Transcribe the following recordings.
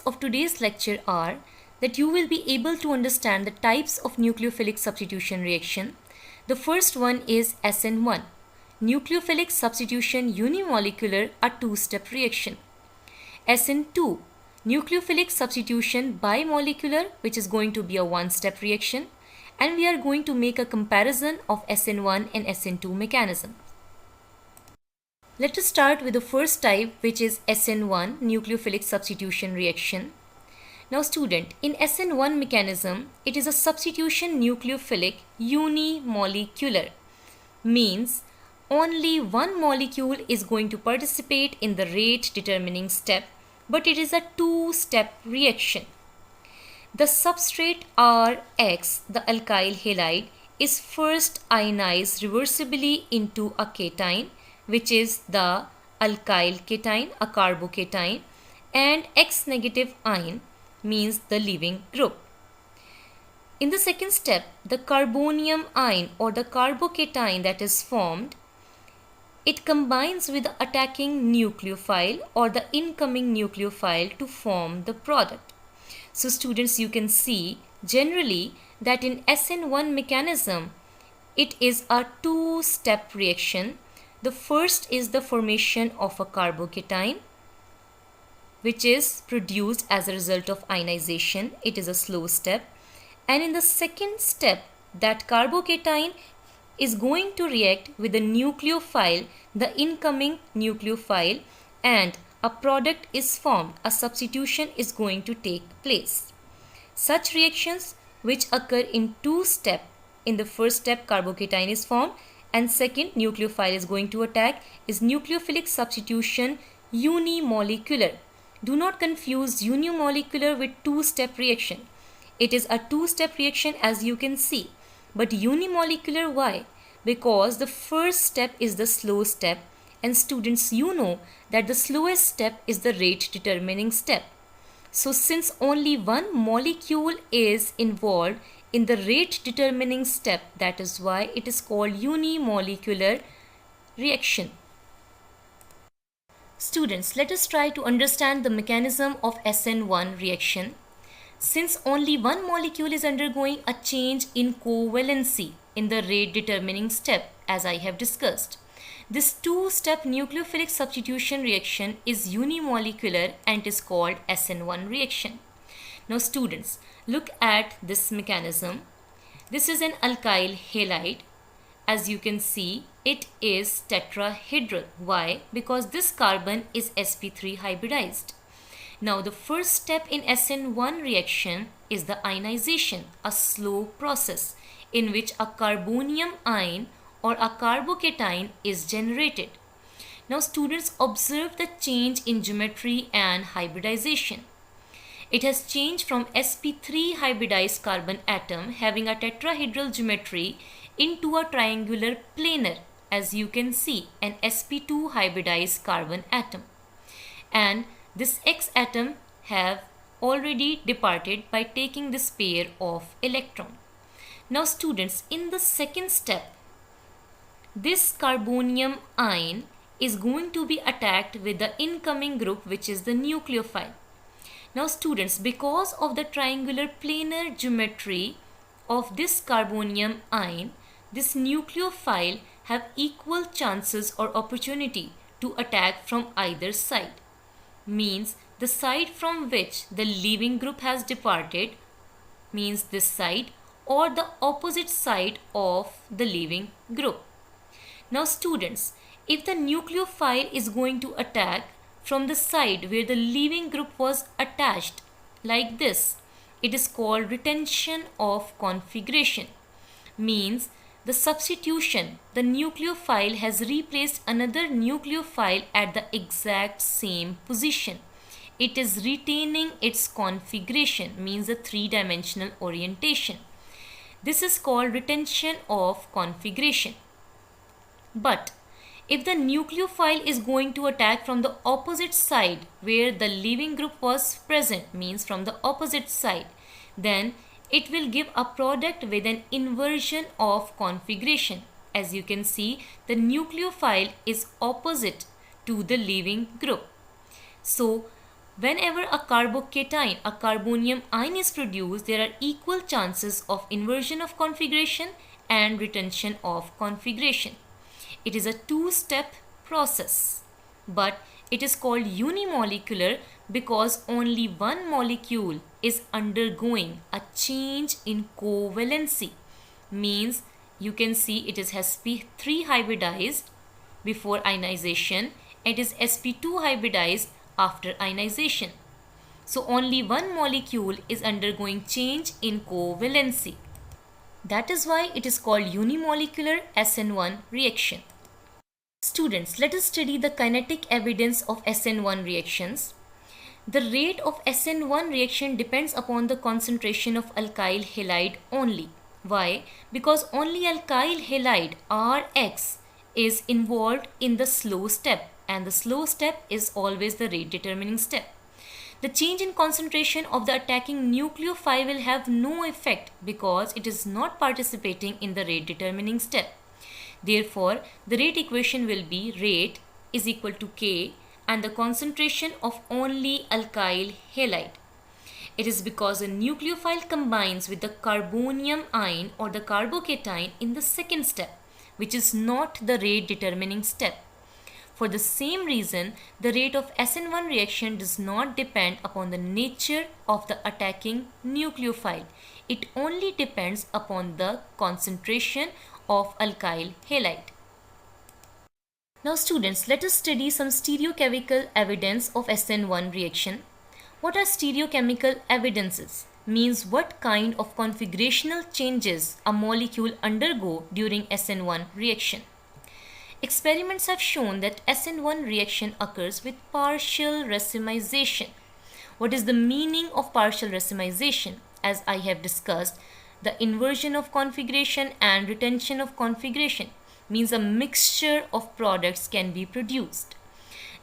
Of today's lecture are that you will be able to understand the types of nucleophilic substitution reaction. The first one is SN1. Nucleophilic substitution unimolecular, a two-step reaction. SN2. Nucleophilic substitution bimolecular, which is going to be a one-step reaction. And we are going to make a comparison of SN1 and SN2 mechanism. Let us start with the first type, which is SN1 nucleophilic substitution reaction. Now student, in SN1 mechanism, it is a substitution nucleophilic unimolecular. Means only one molecule is going to participate in the rate determining step, but it is a two-step reaction. The substrate Rx, the alkyl halide, is first ionized reversibly into a cation, which is the alkyl cation, a carbocation, and X negative ion means the leaving group. In the second step, the carbonium ion or the carbocation that is formed, it combines with the attacking nucleophile or the incoming nucleophile to form the product. So students, you can see generally that in SN1 mechanism, it is a two-step reaction. The first is the formation of a carbocation, which is produced as a result of ionization. It is a slow step. And in the second step, that carbocation is going to react with the nucleophile, the incoming nucleophile, and a product is formed. A substitution is going to take place. Such reactions which occur in two steps. In the first step, carbocation is formed, and second nucleophile is going to attack, is nucleophilic substitution unimolecular. Do not confuse unimolecular with two-step reaction. It is a two-step reaction, as you can see. But unimolecular, why? Because the first step is the slow step, and students, you know that the slowest step is the rate determining step. So since only one molecule is involved in the rate determining step, that is why it is called unimolecular reaction. Students, let us try to understand the mechanism of SN1 reaction. Since only one molecule is undergoing a change in covalency in the rate determining step, as I have discussed, this two-step nucleophilic substitution reaction is unimolecular and is called SN1 reaction. Now students, look at this mechanism. This is an alkyl halide. As you can see, it is tetrahedral. Why? Because this carbon is sp3 hybridized. Now the first step in SN1 reaction is the ionization, a slow process in which a carbonium ion or a carbocation is generated. Now students, observe the change in geometry and hybridization. It has changed from sp3 hybridized carbon atom having a tetrahedral geometry into a triangular planar, as you can see, an sp2 hybridized carbon atom. And this X atom have already departed by taking this pair of electron. Now students, in the second step, this carbonium ion is going to be attacked with the incoming group, which is the nucleophile. Now students, because of the triangular planar geometry of this carbonium ion, this nucleophile have equal chances or opportunity to attack from either side. Means the side from which the leaving group has departed, means this side, or the opposite side of the leaving group. Now students, if the nucleophile is going to attack from the side where the leaving group was attached, like this, it is called retention of configuration. Means the substitution, the nucleophile has replaced another nucleophile at the exact same position. It is retaining its configuration, means a three-dimensional orientation. This is called retention of configuration. But if the nucleophile is going to attack from the opposite side where the leaving group was present, means from the opposite side, then it will give a product with an inversion of configuration. As you can see, the nucleophile is opposite to the leaving group. So Whenever a carbocation, a carbonium ion is produced, there are equal chances of inversion of configuration and retention of configuration. It is a two-step process, but it is called unimolecular because only one molecule is undergoing a change in covalency. Means you can see it is sp3 hybridized before ionization. It is sp2 hybridized after ionization. So only one molecule is undergoing change in covalency. That is why it is called unimolecular SN1 reaction. Students, let us study the kinetic evidence of SN1 reactions. The rate of SN1 reaction depends upon the concentration of alkyl halide only. Why? Because only alkyl halide Rx is involved in the slow step, and the slow step is always the rate determining step. The change in concentration of the attacking nucleophile will have no effect because it is not participating in the rate determining step. Therefore, the rate equation will be rate is equal to K and the concentration of only alkyl halide. It is because the nucleophile combines with the carbonium ion or the carbocation in the second step, which is not the rate determining step. For the same reason, the rate of SN1 reaction does not depend upon the nature of the attacking nucleophile. It only depends upon the concentration of alkyl halide. Now students, let us study some stereochemical evidence of SN1 reaction. What are stereochemical evidences? Means what kind of configurational changes a molecule undergo during SN1 reaction. Experiments have shown that SN1 reaction occurs with partial racemization. What is the meaning of partial racemization? As I have discussed, the inversion of configuration and retention of configuration means a mixture of products can be produced.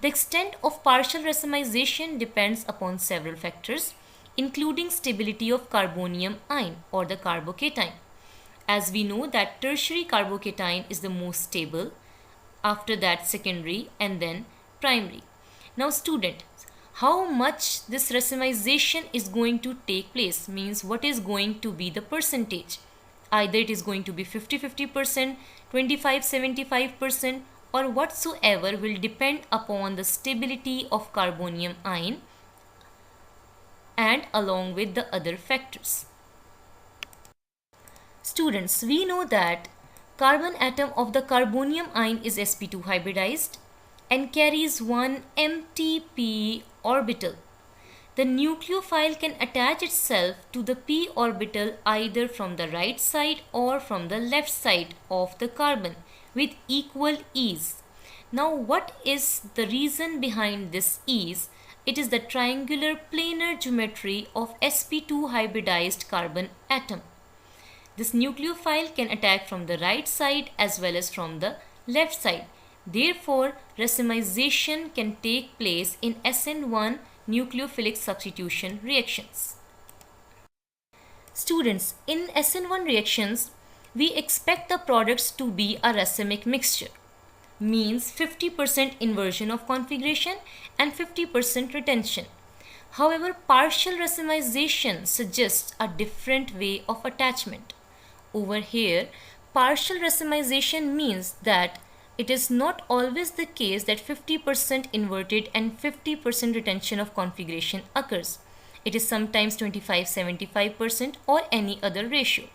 The extent of partial racemization depends upon several factors, including stability of carbonium ion or the carbocation. As we know that tertiary carbocation is the most stable, after that secondary and then primary. Now student, how much this racemization is going to take place means what is going to be the percentage. Either it is going to be 50-50%, 25-75% or whatsoever will depend upon the stability of carbonium ion and along with the other factors. Students, we know that carbon atom of the carbonium ion is sp2 hybridized and carries one empty p orbital. The nucleophile can attach itself to the p orbital either from the right side or from the left side of the carbon with equal ease. Now what is the reason behind this ease? It is the triangular planar geometry of sp2 hybridized carbon atom. This nucleophile can attack from the right side as well as from the left side. Therefore, racemization can take place in SN1 nucleophilic substitution reactions. Students, in SN1 reactions, we expect the products to be a racemic mixture. Means 50% inversion of configuration and 50% retention. However, partial racemization suggests a different way of attachment. Over here, partial racemization means that it is not always the case that 50% inverted and 50% retention of configuration occurs. It is sometimes 25-75% or any other ratio.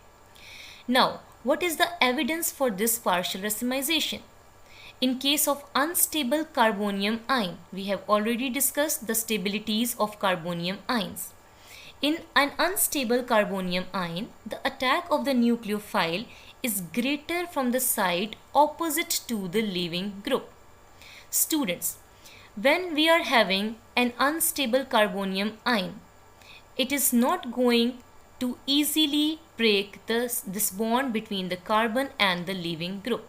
Now, what is the evidence for this partial racemization? In case of unstable carbonium ion, we have already discussed the stabilities of carbonium ions. In an unstable carbonium ion, the attack of the nucleophile is greater from the side opposite to the leaving group. Students, when we are having an unstable carbonium ion, it is not going to easily break this bond between the carbon and the leaving group.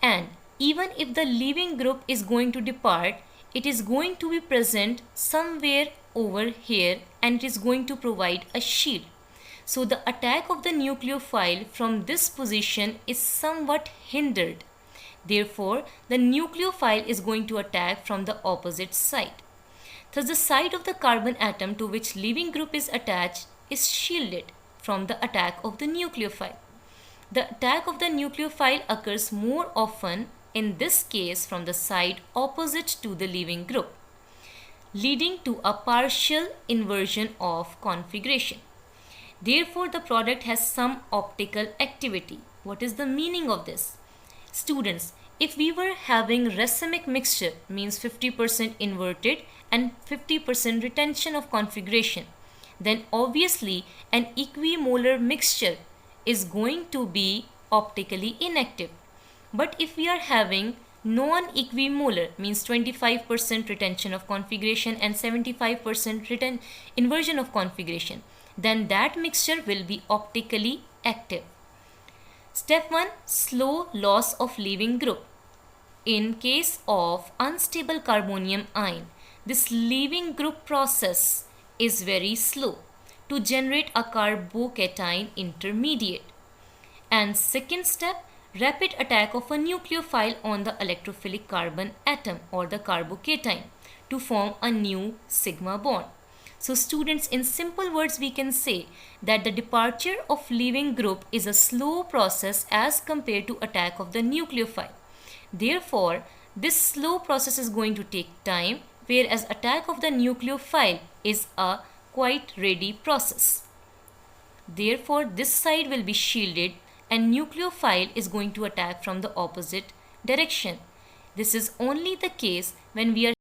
And even if the leaving group is going to depart, it is going to be present somewhere over here and it is going to provide a shield. So the attack of the nucleophile from this position is somewhat hindered. Therefore, the nucleophile is going to attack from the opposite side. Thus, the side of the carbon atom to which leaving group is attached is shielded from the attack of the nucleophile. The attack of the nucleophile occurs more often in this case from the side opposite to the leaving group, leading to a partial inversion of configuration. Therefore, the product has some optical activity. What is the meaning of this? Students, if we were having racemic mixture, means 50% inverted and 50% retention of configuration, then obviously an equimolar mixture is going to be optically inactive. But if we are having non-equimolar, means 25% retention of configuration and 75% inversion of configuration, then that mixture will be optically active. Step 1. Slow loss of leaving group. In case of unstable carbonium ion, this leaving group process is very slow to generate a carbocation intermediate. And second step, rapid attack of a nucleophile on the electrophilic carbon atom or the carbocation to form a new sigma bond. So students, in simple words we can say that the departure of leaving group is a slow process as compared to attack of the nucleophile. Therefore, this slow process is going to take time, whereas attack of the nucleophile is a quite ready process. Therefore, this side will be shielded and nucleophile is going to attack from the opposite direction. This is only the case when we are